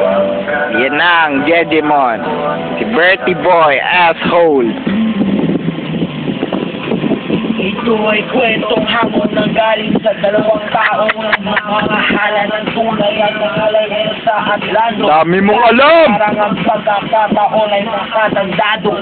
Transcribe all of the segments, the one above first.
Yan na ang Jejemon. Si Bertie Boy, asshole. Ito ay kwentong hamon na galing sa dalawang taong nagmamahala ng tunay at nakalagay sa Atlano. Dami mong alam! Parang ang pagkakataon ay nakatandado.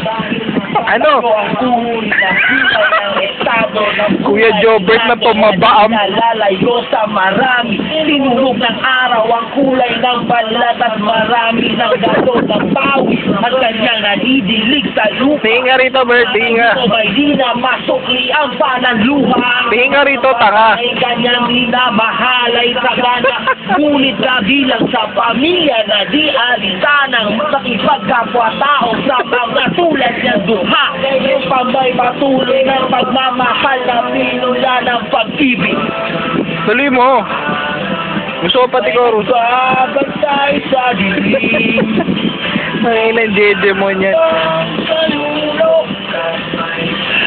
Ano? Ang uhuli ng buhay ng estado ng Kuya Jobert na tumabaam. Nalalayo sa marami. Tinulog ng araw ang kulay ng balat at marami ng gato ng bawi. At kanyang nadidilig sa lupa. Tingin nga rito, Bert. Tingin nga. Ito may di na masukli ang pananluha. Tingin nga rito, tanga. Ay kanyang minamahalay sa gana. Ngunit kabilang sa pamilya na di alitanang makipagkapwa-tao sa mga tulad niyang duha. Yung pambay patuloy ng pagmamahal na pinula ng pag-ibig. Tuloy mo. Gusto ko pati ko, Ruso. Babantay sa dilim. Ay, na Jejemon yan. Sa lulo,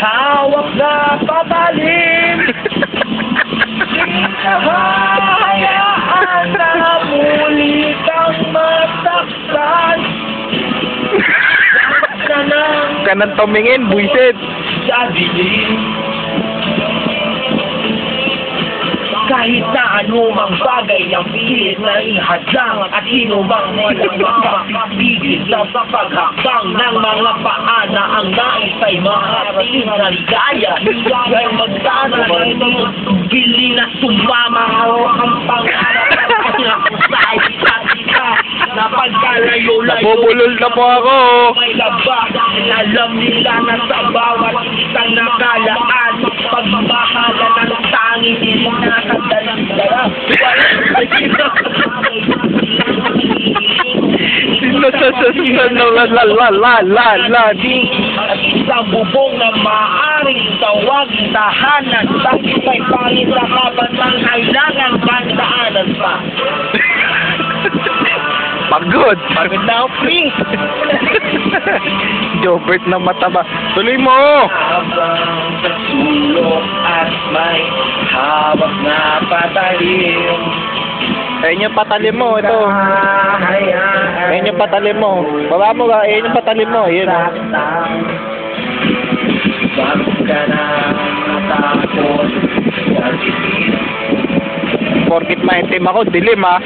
hawak na patalim. Di ka hayaan na muli kang masaktan. Kanang tumingin, buisit. Sa dilim. Kahit na anumang bagay ang pilit na ihadlang at sinumang walang makapigil sa paghakbang ng mga paa na ang nais ay makarating na ligaya. Dahil magdana ay bili na sumama ang pangarap at nakusay sa kita na pagkalayo-layo. Nabubulol na po ako. May labas, alam nila na sa bawat isang nakalaan pagmamahala ng tanging hindi nakadalang-dalang. Sino sa susunod na la At isang bubong na maaaring tawagin tahanan. Bakit may pangit na kabatang kailangan bandaanan pa? Pagod. Pagod na ako, please. Jobert na mataba. Tuloy mo. Habang sa sulok at may hawak na patalim. Ayun yung patalim mo. Ito. Ayun yung patalim mo. Baba mo ba? Ayun yung patalim mo. Ayun. Bakit ka na natakot sa dilim? Porkit maitim ako, dilim ha.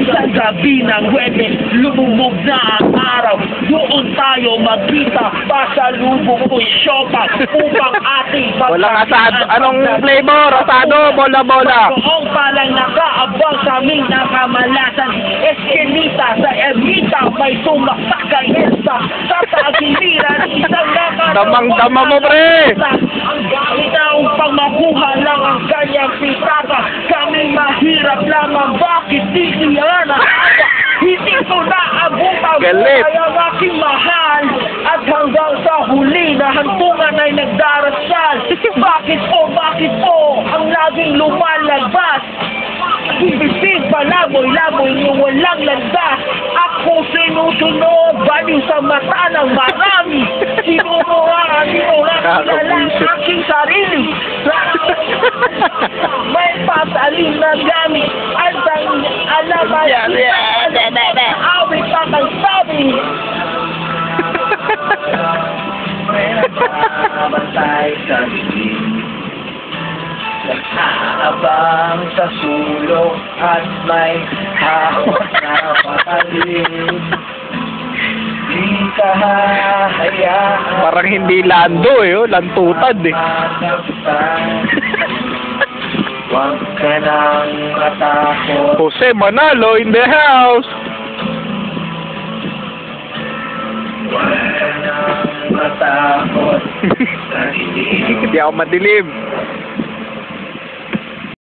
Sa gabi ng Huwebes, lumubog na ang araw. Doon tayo magkita, pasalubong ko'y siopa upang ating Walang asado. Anong flavor? Asado? Bola-bola. Noong palang nakaabang kaming nakamalasan, eskenita sa ermita, may tumaksak kay Elsa. Sa tagiliran, isang nakarawa. Damang-dama mo, pre. Ang gamit na upang makuha lang ang kanyang pitaka. Kami mahirap lamang, bakit di niya naawa? Hindi ko naabutan Galit. ay ang aking mahal. At hanggang sa huli na hantungan ay nagdarasal. Bakit po ang laging lumalabas? Ibisig palaboy-laboy niyo walang landas. Ako sinusunod, baliw sa mata ng marami. Sinunuha, kilala ang aking sarili. May patalim na gamit. Alam ay awit pa kang sabi. May nagbabantay sa dilim. Nag-aabang sa sulok at may hawak na patalim. Di ka hayaan. Parang hindi lando eh. Oh. Lantutad eh. Huwag ka nang matakot. Jose Manalo in the house. Huwag ka nang matakot. Hindi ako madilim.